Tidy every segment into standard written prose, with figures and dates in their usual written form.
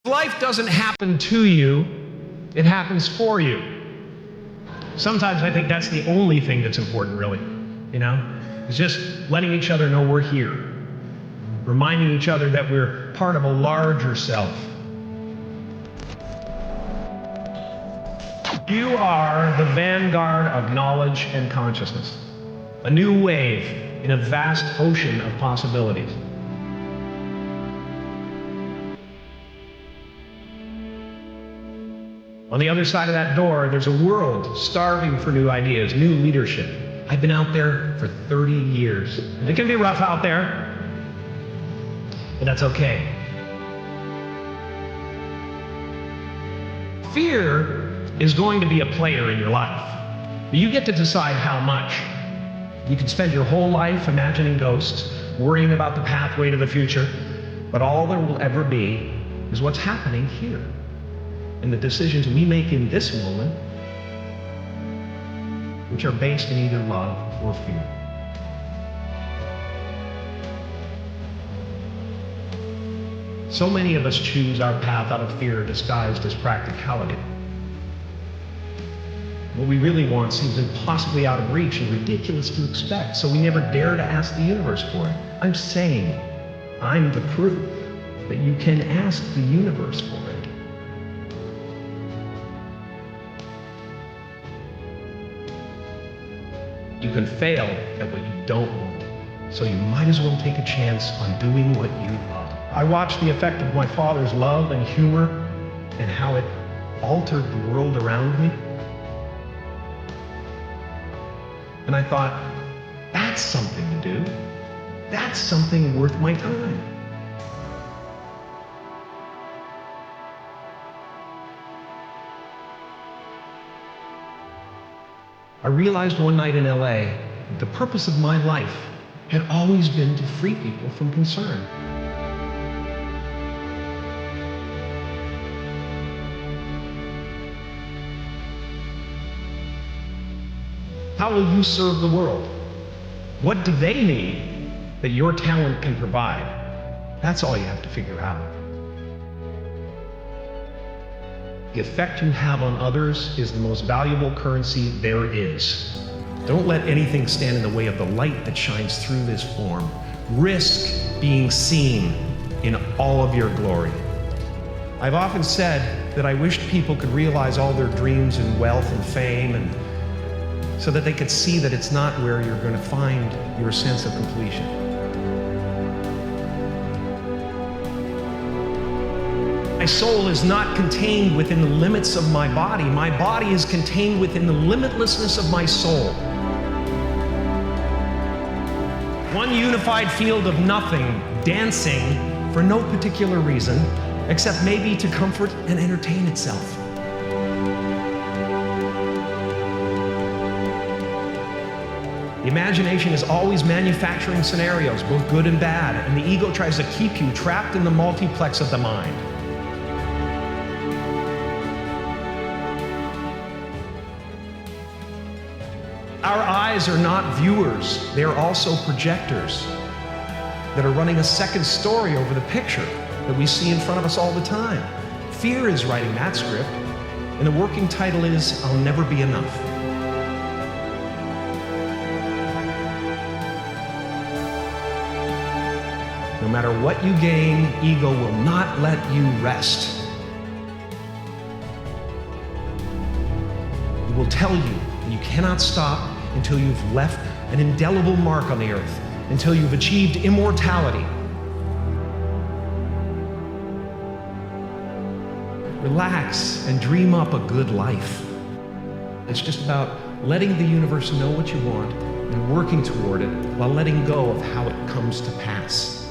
Life doesn't happen to you, it happens for you. Sometimes I think that's the only thing that's important, really. It's just letting each other know we're here. Reminding each other that we're part of a larger self. You are the vanguard of knowledge and consciousness. A new wave in a vast ocean of possibilities. On the other side of that door, there's a world starving for new ideas, new leadership. I've been out there for 30 years. And it can be rough out there, but that's okay. Fear is going to be a player in your life. But you get to decide how much. You can spend your whole life imagining ghosts, worrying about the pathway to the future, but all there will ever be is what's happening here. And the decisions we make in this moment, which are based in either love or fear. So many of us choose our path out of fear disguised as practicality. What we really want seems impossibly out of reach and ridiculous to expect, so we never dare to ask the universe for it. I'm saying, I'm the proof that you can ask the universe for it. You can fail at what you don't want, so you might as well take a chance on doing what you love. I watched the effect of my father's love and humor and how it altered the world around me. And I thought, that's something to do. That's something worth my time. I realized one night in LA, the purpose of my life had always been to free people from concern. How will you serve the world? What do they need that your talent can provide? That's all you have to figure out. The effect you have on others is the most valuable currency there is. Don't let anything stand in the way of the light that shines through this form. Risk being seen in all of your glory. I've often said that I wished people could realize all their dreams and wealth and fame, and so that they could see that it's not where you're going to find your sense of completion. My soul is not contained within the limits of my body. My body is contained within the limitlessness of my soul. One unified field of nothing, dancing for no particular reason, except maybe to comfort and entertain itself. The imagination is always manufacturing scenarios, both good and bad, and the ego tries to keep you trapped in the multiplex of the mind. Our eyes are not viewers, they are also projectors that are running a second story over the picture that we see in front of us all the time. Fear is writing that script, and the working title is, I'll Never Be Enough. No matter what you gain, ego will not let you rest. It will tell you that you cannot stop until you've left an indelible mark on the earth, until you've achieved immortality. Relax and dream up a good life. It's just about letting the universe know what you want and working toward it while letting go of how it comes to pass.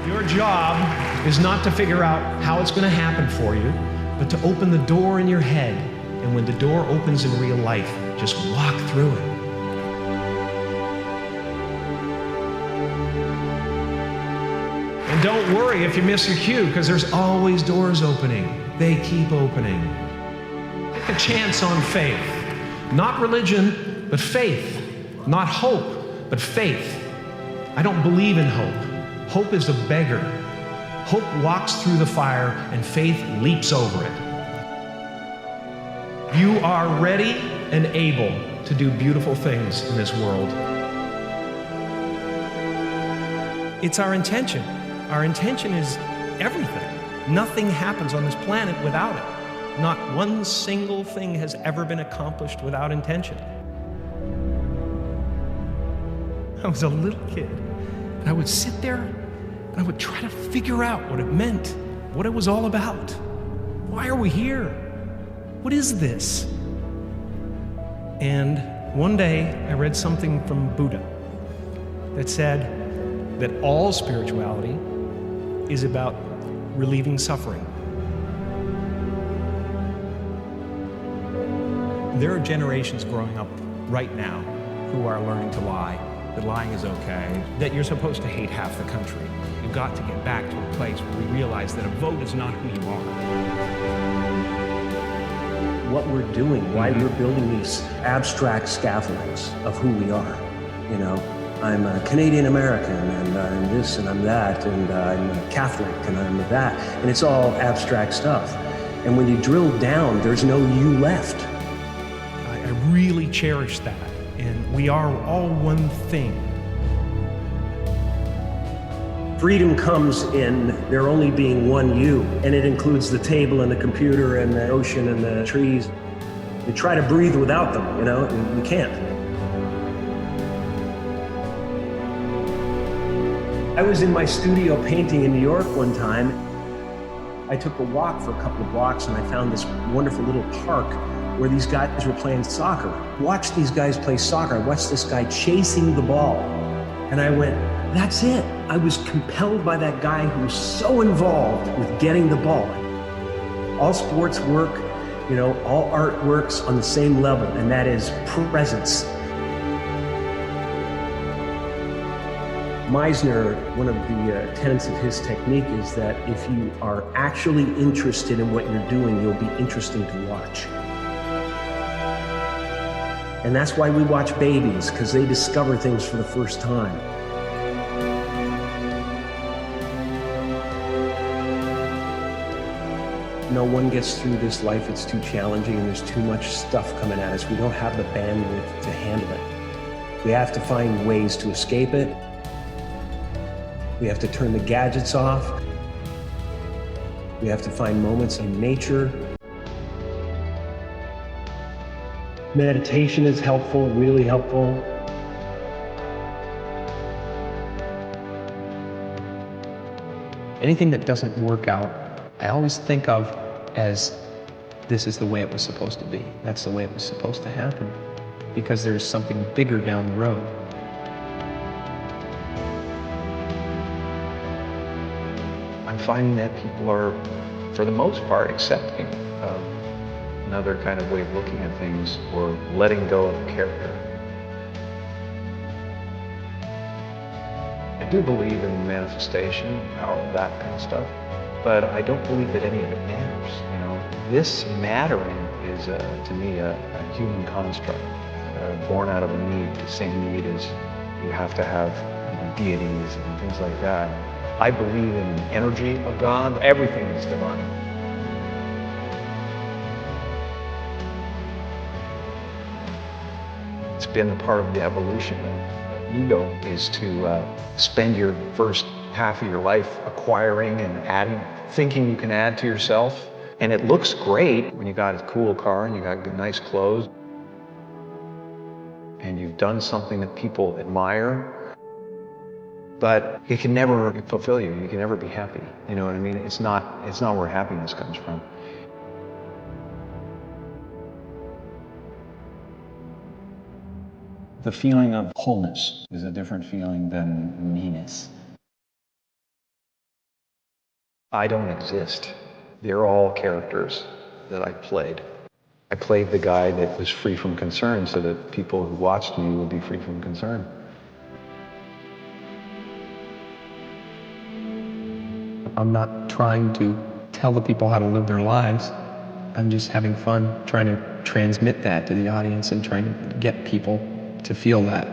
Your job is not to figure out how it's going to happen for you, but to open the door in your head. And when the door opens in real life, just walk through it. And don't worry if you miss your cue, because there's always doors opening. They keep opening. Take a chance on faith. Not religion, but faith. Not hope, but faith. I don't believe in hope. Hope is a beggar. Hope walks through the fire and faith leaps over it. You are ready and able to do beautiful things in this world. It's our intention. Our intention is everything. Nothing happens on this planet without it. Not one single thing has ever been accomplished without intention. I was a little kid, and I would sit there, and I would try to figure out what it meant, what it was all about. Why are we here? What is this? And one day, I read something from Buddha that said that all spirituality is about relieving suffering. There are generations growing up right now who are learning to lie, that lying is okay, that you're supposed to hate half the country. You've got to get back to a place where we realize that a vote is not who you are. What we're doing, why we're building these abstract scaffoldings of who we are. You know, I'm a Canadian American, and I'm this, and I'm that, and I'm a Catholic, and I'm that, and it's all abstract stuff. And when you drill down, there's no you left. I really cherish that, and we are all one thing. Freedom comes in there only being one you, and it includes the table and the computer and the ocean and the trees. You try to breathe without them, you know, and you can't. I was in my studio painting in New York one time. I took a walk for a couple of blocks and I found this wonderful little park where these guys were playing soccer. Watched these guys play soccer. I watched this guy chasing the ball. And I went, that's it. I was compelled by that guy who was so involved with getting the ball. All sports work, you know, all art works on the same level, and that is presence. Meisner, one of the tenets of his technique is that if you are actually interested in what you're doing, you'll be interesting to watch. And that's why we watch babies, because they discover things for the first time. No one gets through this life, it's too challenging, and there's too much stuff coming at us. We don't have the bandwidth to handle it. We have to find ways to escape it. We have to turn the gadgets off. We have to find moments in nature. Meditation is helpful, really helpful. Anything that doesn't work out, I always think of as this is the way it was supposed to be. That's the way it was supposed to happen, because there's something bigger down the road. I'm finding that people are, for the most part, accepting of another kind of way of looking at things, or letting go of character. I do believe in manifestation, power, that kind of stuff, but I don't believe that any of it matters. You know, this mattering is, to me, a human construct, born out of a need, the same need as you have to have, you know, deities and things like that. I believe in the energy of God. Everything is divine. It's been a part of the evolution of ego, is to spend your first half of your life acquiring and adding, thinking you can add to yourself. And it looks great when you got a cool car and you got good, nice clothes, and you've done something that people admire. But it can never fulfill you. You can never be happy. You know what I mean? It's not where happiness comes from. The feeling of wholeness is a different feeling than meanness. I don't exist. They're all characters that I played. I played the guy that was free from concern so that people who watched me would be free from concern. I'm not trying to tell the people how to live their lives. I'm just having fun trying to transmit that to the audience and trying to get people to feel that.